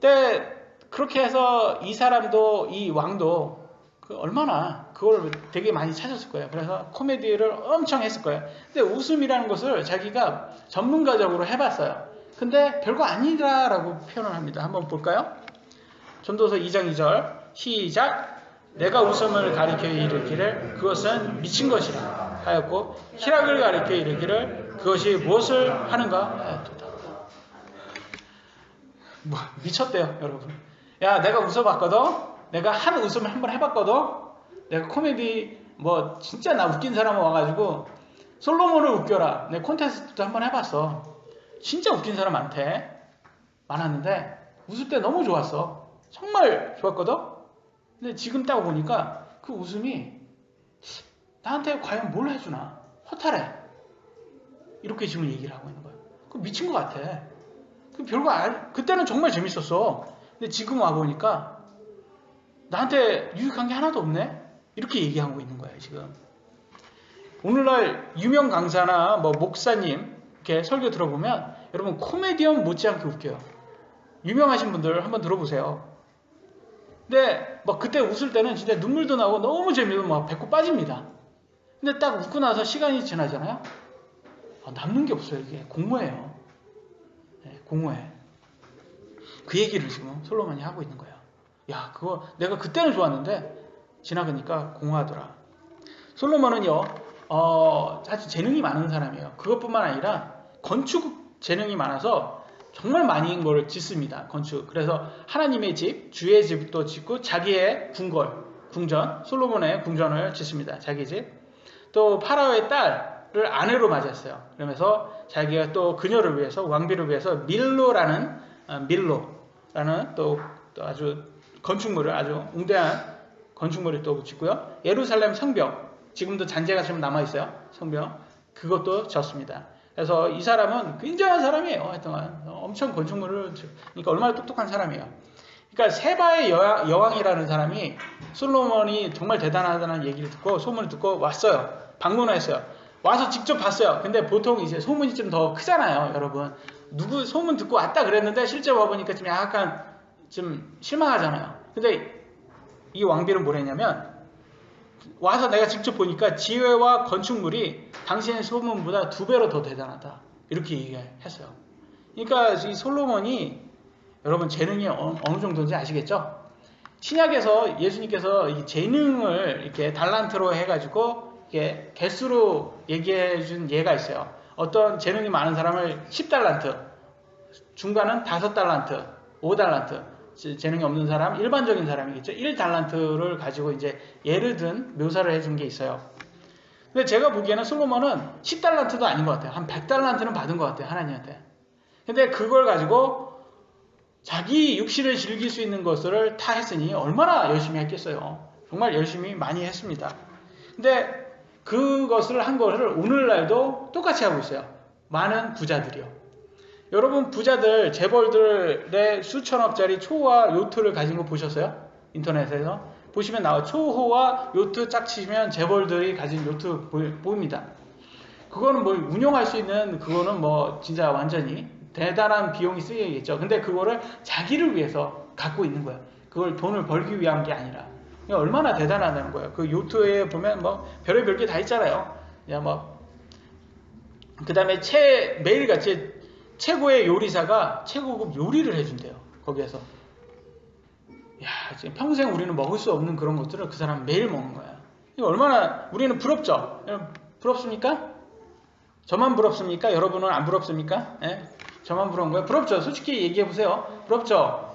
근데 그렇게 해서 이 사람도 이 왕도 얼마나 그걸 되게 많이 찾았을 거예요. 그래서 코미디를 엄청 했을 거예요. 근데 웃음이라는 것을 자기가 전문가적으로 해봤어요. 근데 별거 아니라라고 표현을 합니다. 한번 볼까요? 전도서 2장 2절 시작. 내가 웃음을 가리켜 이르기를 그것은 미친 것이라 하였고 희락을 가리켜 이르기를 그것이 무엇을 하는가 하였도다. 뭐 미쳤대요, 여러분. 야, 내가 웃어봤거든? 내가 한 웃음을 한번 해봤거든? 내가 코미디, 뭐, 진짜 나 웃긴 사람 와가지고, 솔로몬을 웃겨라. 내 콘테스트도 한번 해봤어. 진짜 웃긴 사람 많았는데, 웃을 때 너무 좋았어. 정말 좋았거든? 근데 지금 딱 보니까, 그 웃음이, 나한테 과연 뭘 해주나? 허탈해. 이렇게 지금 얘기를 하고 있는 거예요. 그 미친 것 같아. 그 그때는 정말 재밌었어. 근데 지금 와보니까 나한테 유익한 게 하나도 없네? 이렇게 얘기하고 있는 거예요, 지금. 오늘날 유명 강사나 뭐 목사님 이렇게 설교 들어보면 여러분 코미디언 못지않게 웃겨요. 유명하신 분들 한번 들어보세요. 근데 막 그때 웃을 때는 진짜 눈물도 나고 너무 재미있고 막 배꼽 빠집니다. 근데 딱 웃고 나서 시간이 지나잖아요? 남는 게 없어요, 이게. 공허해요. 네, 공허해. 그 얘기를 지금 솔로몬이 하고 있는 거예요. 야, 그거 내가 그때는 좋았는데 지나가니까 공허하더라. 솔로몬은요, 아주 재능이 많은 사람이에요. 그것뿐만 아니라 건축 재능이 많아서 정말 많이 걸 짓습니다. 건축. 그래서 하나님의 집, 주의 집도 짓고 자기의 궁전, 솔로몬의 궁전을 짓습니다. 자기 집. 또 파라오의 딸을 아내로 맞았어요. 그러면서 자기가 또 그녀를 위해서, 왕비를 위해서 밀로라는 또 아주 건축물을, 아주 웅대한 건축물을 또 짓고요. 예루살렘 성벽, 지금도 잔재가 좀 남아있어요. 성벽. 그것도 졌습니다. 그래서 이 사람은 굉장한 사람이에요. 하여튼 엄청 건축물을, 그러니까 얼마나 똑똑한 사람이에요. 그러니까 세바의 여왕이라는 사람이 솔로몬이 정말 대단하다는 얘기를 듣고, 소문을 듣고 왔어요. 방문을 했어요. 와서 직접 봤어요. 근데 보통 이제 소문이 좀 더 크잖아요, 여러분. 누구 소문 듣고 왔다 그랬는데 실제 와보니까 좀 약간 좀 실망하잖아요. 근데 이 왕비는 뭘 했냐면, 와서 내가 직접 보니까 지혜와 건축물이 당신의 소문보다 2배로 더 대단하다. 이렇게 얘기했어요. 그러니까 이 솔로몬이 여러분 재능이 어느 정도인지 아시겠죠? 신약에서 예수님께서 이 재능을 이렇게 달란트로 해가지고 이렇게 개수로 얘기해 준 예가 있어요. 어떤 재능이 많은 사람을 10달란트, 중간은 5달란트, 5달란트, 재능이 없는 사람, 일반적인 사람이겠죠. 1달란트를 가지고 이제 예를 든 묘사를 해준 게 있어요. 근데 제가 보기에는 솔로몬은 10달란트도 아닌 것 같아요. 한 100달란트는 받은 것 같아요, 하나님한테. 근데 그걸 가지고 자기 육신을 즐길 수 있는 것을 다 했으니 얼마나 열심히 했겠어요. 정말 열심히 많이 했습니다. 근데 그것을 한 거를 오늘날도 똑같이 하고 있어요. 많은 부자들이요. 여러분 부자들, 재벌들의 수천억짜리 초호와 요트를 가진 거 보셨어요? 인터넷에서? 보시면 나와. 초호와 요트 짝 치면 재벌들이 가진 요트 보입니다. 그거는 뭐 운영할 수 있는, 그거는 뭐 진짜 완전히 대단한 비용이 쓰이겠죠. 근데 그거를 자기를 위해서 갖고 있는 거예요. 그걸 돈을 벌기 위한 게 아니라. 얼마나 대단하다는 거예요. 그 요트에 보면 뭐 별의별 게 다 있잖아요. 그 다음에 매일같이 최고의 요리사가 최고급 요리를 해준대요. 거기에서. 야, 지금 평생 우리는 먹을 수 없는 그런 것들을 그 사람은 매일 먹는 거야. 이거 얼마나 우리는 부럽죠? 부럽습니까? 저만 부럽습니까? 여러분은 안 부럽습니까? 예? 저만 부러운 거예요? 부럽죠? 솔직히 얘기해 보세요. 부럽죠?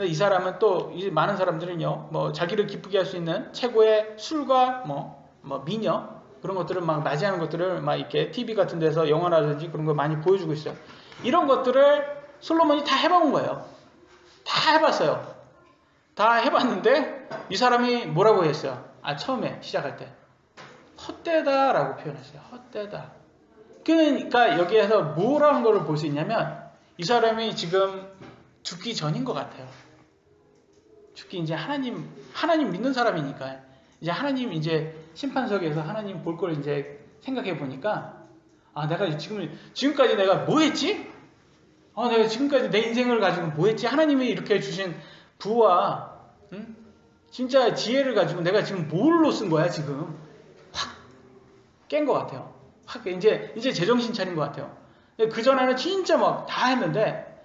이 사람은 또, 많은 사람들은요, 뭐, 자기를 기쁘게 할 수 있는 최고의 술과 뭐 미녀, 그런 것들을 막 맞이하는 것들을 막 이렇게 TV 같은 데서 영화라든지 그런 걸 많이 보여주고 있어요. 이런 것들을 솔로몬이 다 해본 거예요. 다 해봤어요. 다 해봤는데, 이 사람이 뭐라고 했어요? 처음에 시작할 때. 헛되다라고 표현했어요. 헛되다. 그러니까 여기에서 뭐라는 걸 볼 수 있냐면, 이 사람이 지금 죽기 전인 것 같아요. 죽기 이제 하나님 믿는 사람이니까 이제 하나님 이제 심판석에서 하나님 볼 걸 이제 생각해 보니까 내가 지금까지 내가 뭐 했지? 내가 지금까지 내 인생을 가지고 뭐 했지? 하나님이 이렇게 주신 부와 진짜 지혜를 가지고 내가 지금 뭘로 쓴 거야 지금? 확 깬 것 같아요. 확 이제 제정신 차린 것 같아요. 그 전에는 진짜 막 다 했는데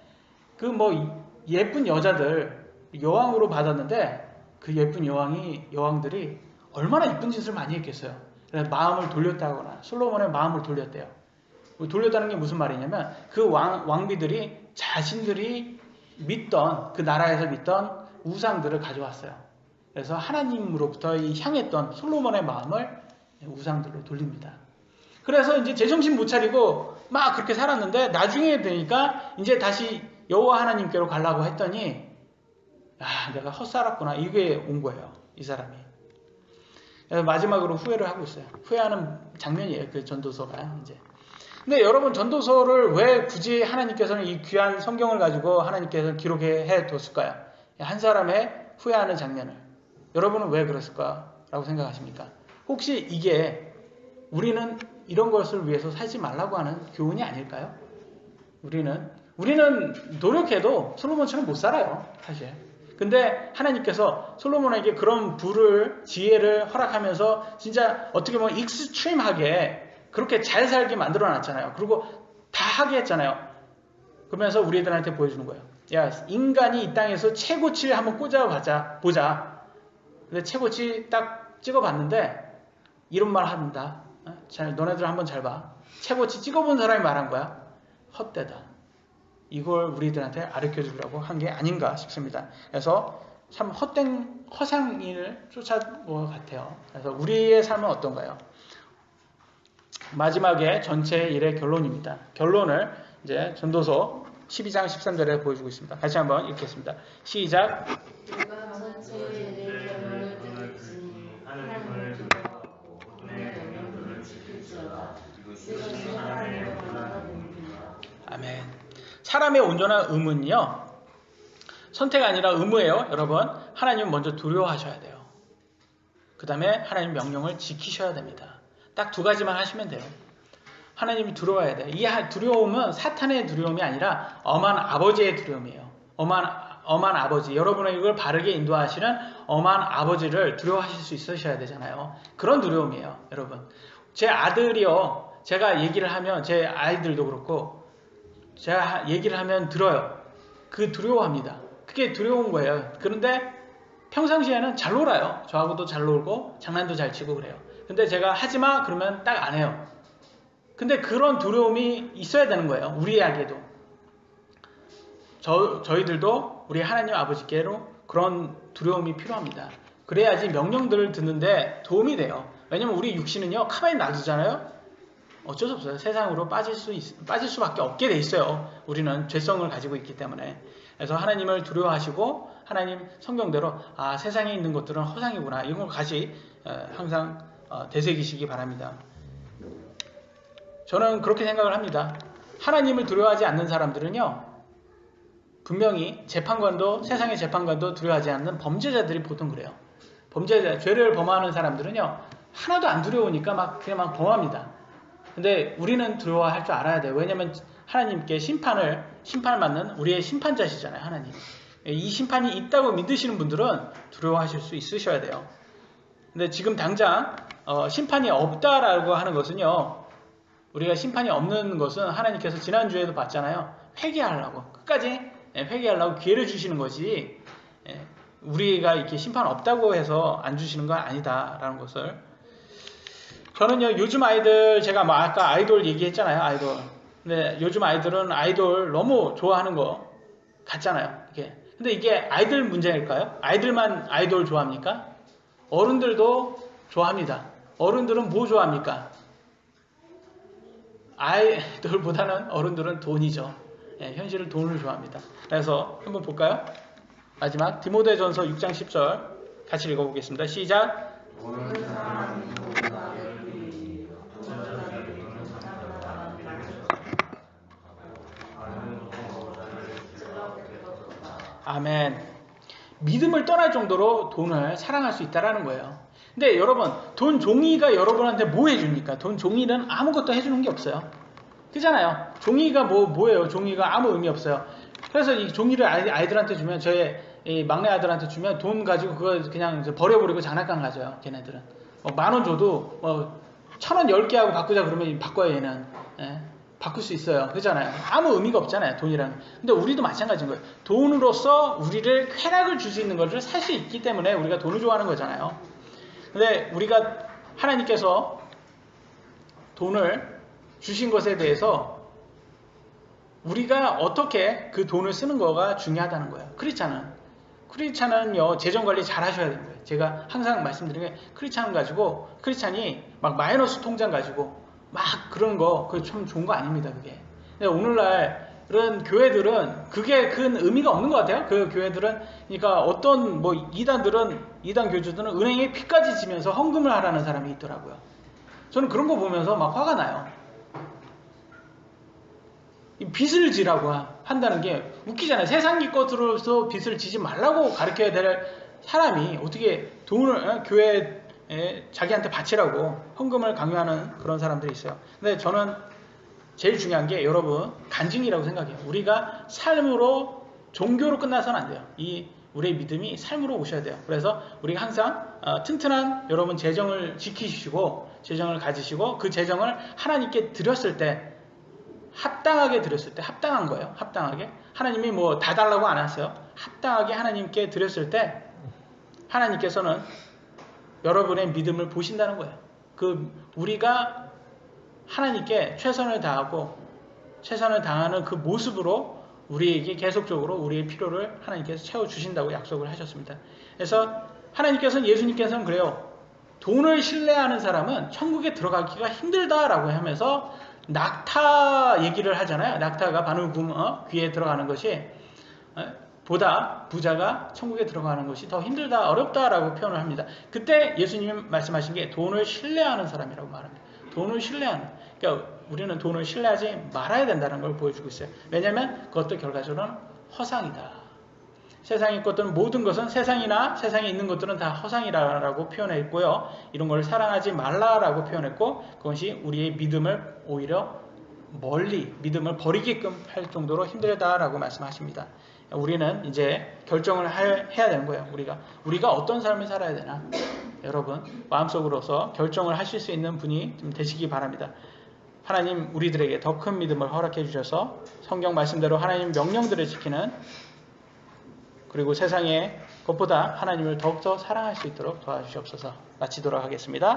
그 뭐 예쁜 여자들 여왕으로 받았는데 그 예쁜 여왕들이 얼마나 이쁜 짓을 많이 했겠어요. 그래서 마음을 돌렸다거나 솔로몬의 마음을 돌렸대요. 돌렸다는 게 무슨 말이냐면 그 왕비들이 자신들이 믿던 그 나라에서 믿던 우상들을 가져왔어요. 그래서 하나님으로부터 향했던 솔로몬의 마음을 우상들로 돌립니다. 그래서 이제 제정신 못 차리고 막 그렇게 살았는데 나중에 되니까 이제 다시 여호와 하나님께로 가려고 했더니 내가 헛살았구나. 이게 온 거예요. 이 사람이. 그래서 마지막으로 후회를 하고 있어요. 후회하는 장면이에요. 그 전도서가 이제. 근데 여러분 전도서를 왜 굳이 하나님께서는 이 귀한 성경을 가지고 하나님께서는 기록해 뒀을까요? 한 사람의 후회하는 장면을. 여러분은 왜 그랬을까라고 생각하십니까? 혹시 이게 우리는 이런 것을 위해서 살지 말라고 하는 교훈이 아닐까요? 우리는 노력해도 솔로몬처럼 못 살아요. 사실. 근데 하나님께서 솔로몬에게 그런 지혜를 허락하면서 진짜 어떻게 보면 익스트림하게 그렇게 잘 살게 만들어 놨잖아요. 그리고 다 하게 했잖아요. 그러면서 우리들한테 보여주는 거예요. 야, 인간이 이 땅에서 최고치를 한번 보자. 근데 최고치 딱 찍어봤는데 이런 말 한다. 너네들 한번 잘 봐. 최고치 찍어본 사람이 말한 거야. 헛되다. 이걸 우리들한테 가르쳐주려고 한 게 아닌가 싶습니다. 그래서 참 허상을 쫓아온 것 같아요. 그래서 우리의 삶은 어떤가요? 마지막에 전체 일의 결론입니다. 결론을 이제 전도서 12장 13절에 보여주고 있습니다. 다시 한번 읽겠습니다. 시작. 누가 전체 일의 결론을 듣겠으니 하나님을 두려워하고 그분의 명령들을 지킬지어다. 이것이 하나님의 온전한 의무입니다. 아멘. 사람의 온전한 의무는요, 선택 아니라 의무예요. 여러분, 하나님 먼저 두려워하셔야 돼요. 그 다음에 하나님 명령을 지키셔야 됩니다. 딱 두 가지만 하시면 돼요. 하나님이 두려워야 돼요. 이 두려움은 사탄의 두려움이 아니라 엄한 아버지의 두려움이에요. 엄한 아버지, 여러분의 이걸 바르게 인도하시는 엄한 아버지를 두려워하실 수 있으셔야 되잖아요. 그런 두려움이에요. 여러분, 제 아들이요, 제가 얘기를 하면 제 아이들도 그렇고 제가 얘기를 하면 들어요. 그 두려워합니다. 그게 두려운 거예요. 그런데 평상시에는 잘 놀아요. 저하고도 잘 놀고 장난도 잘 치고 그래요. 근데 제가 하지마 그러면 딱 안 해요. 근데 그런 두려움이 있어야 되는 거예요. 우리에게도. 저희들도 우리 하나님 아버지께로 그런 두려움이 필요합니다. 그래야지 명령들을 듣는데 도움이 돼요. 왜냐면 우리 육신은요, 가만히 놔두잖아요. 어쩔 수 없어요. 세상으로 빠질 수밖에 없게 돼 있어요. 우리는 죄성을 가지고 있기 때문에. 그래서 하나님을 두려워하시고 하나님 성경대로 세상에 있는 것들은 허상이구나. 이런 걸 같이 항상 되새기시기 바랍니다. 저는 그렇게 생각을 합니다. 하나님을 두려워하지 않는 사람들은요, 분명히 세상의 재판관도 두려워하지 않는 범죄자들이 보통 그래요. 죄를 범하는 사람들은요, 하나도 안 두려우니까 그냥 막 범합니다. 근데 우리는 두려워할 줄 알아야 돼요. 왜냐면 하나님께 심판을 받는 우리의 심판자시잖아요, 하나님. 이 심판이 있다고 믿으시는 분들은 두려워하실 수 있으셔야 돼요. 근데 지금 당장 심판이 없다라고 하는 것은요, 우리가 심판이 없는 것은 하나님께서 지난주에도 봤잖아요. 회개하려고, 끝까지 회개하려고 기회를 주시는 것이, 우리가 이렇게 심판 없다고 해서 안 주시는 건 아니다라는 것을. 저는요, 요즘 아이들, 제가 아까 아이돌 얘기했잖아요, 아이돌. 근데 요즘 아이들은 아이돌 너무 좋아하는 거 같잖아요, 이게. 근데 이게 아이들 문제일까요? 아이들만 아이돌 좋아합니까? 어른들도 좋아합니다. 어른들은 뭐 좋아합니까? 아이돌보다는 어른들은 돈이죠. 현실은 돈을 좋아합니다. 그래서 한번 볼까요? 마지막 디모데전서 6장 10절 같이 읽어보겠습니다. 시작. 아멘. 믿음을 떠날 정도로 돈을 사랑할 수 있다라는 거예요. 근데 여러분, 돈 종이가 여러분한테 뭐 해줍니까? 돈 종이는 아무것도 해주는 게 없어요. 그잖아요. 종이가 뭐예요? 종이가 아무 의미 없어요. 그래서 이 종이를 아이들한테 주면, 저희 이 막내 아들한테 주면 돈 가지고 그거 그냥 버려버리고 장난감 가져요. 걔네들은. 10,000원 줘도 1,000원 10개 하고 바꾸자 그러면 바꿔요, 얘는. 바꿀 수 있어요. 그잖아요. 아무 의미가 없잖아요, 돈이라는. 근데 우리도 마찬가지인 거예요. 돈으로서 우리를 쾌락을 줄 수 있는 것을 살 수 있기 때문에 우리가 돈을 좋아하는 거잖아요. 근데 하나님께서 돈을 주신 것에 대해서 우리가 어떻게 그 돈을 쓰는 거가 중요하다는 거예요. 크리스찬은요, 재정관리 잘 하셔야 되는 거예요. 제가 항상 말씀드리는 게, 크리스찬이 막 마이너스 통장 가지고 막 그런 거, 그게 좀 좋은 거 아닙니다, 그게. 근데 오늘날 이런 교회들은 그게 큰 의미가 없는 것 같아요. 그 교회들은, 그러니까 어떤 이단 교주들은 은행에 피까지 지면서 헌금을 하라는 사람이 있더라고요. 저는 그런 거 보면서 막 화가 나요. 빚을 지라고 한다는 게 웃기잖아요. 세상의 것으로서 빚을 지지 말라고 가르쳐야 될 사람이 어떻게 돈을 교회에 자기한테 바치라고 헌금을 강요하는 그런 사람들이 있어요. 근데 저는 제일 중요한 게, 여러분, 간증이라고 생각해요. 우리가 삶으로, 종교로 끝나서는 안 돼요. 우리의 믿음이 삶으로 오셔야 돼요. 그래서 우리가 항상 튼튼한 여러분 재정을 지키시고, 재정을 가지시고, 그 재정을 하나님께 드렸을 때, 합당하게 드렸을 때, 합당한 거예요. 합당하게. 하나님이 다 달라고 안 했어요. 합당하게 하나님께 드렸을 때, 하나님께서는 여러분의 믿음을 보신다는 거예요. 우리가 하나님께 최선을 다하는 그 모습으로 우리에게 계속적으로 우리의 필요를 하나님께서 채워주신다고 약속을 하셨습니다. 그래서 예수님께서는 그래요. 돈을 신뢰하는 사람은 천국에 들어가기가 힘들다라고 하면서 낙타 얘기를 하잖아요. 낙타가 바늘구멍 귀에 들어가는 것이 보다 부자가 천국에 들어가는 것이 더 힘들다, 어렵다라고 표현을 합니다. 그때 예수님이 말씀하신 게 돈을 신뢰하는 사람이라고 말합니다. 돈을 신뢰하는. 그러니까 우리는 돈을 신뢰하지 말아야 된다는 걸 보여주고 있어요. 왜냐하면 그것도 결과적으로는 허상이다. 세상의 것들은, 모든 것은 세상에 있는 것들은 다 허상이라고 표현했고요. 이런 걸 사랑하지 말라라고 표현했고, 그것이 우리의 믿음을 오히려 믿음을 버리게끔 할 정도로 힘들다라고 말씀하십니다. 우리는 이제 결정을 해야 되는 거예요. 우리가 어떤 삶을 살아야 되나, 여러분 마음속으로서 결정을 하실 수 있는 분이 좀 되시기 바랍니다. 하나님 우리들에게 더 큰 믿음을 허락해 주셔서 성경 말씀대로 하나님 명령들을 지키는, 그리고 세상의 것보다 하나님을 더욱더 사랑할 수 있도록 도와주시옵소서. 마치도록 하겠습니다.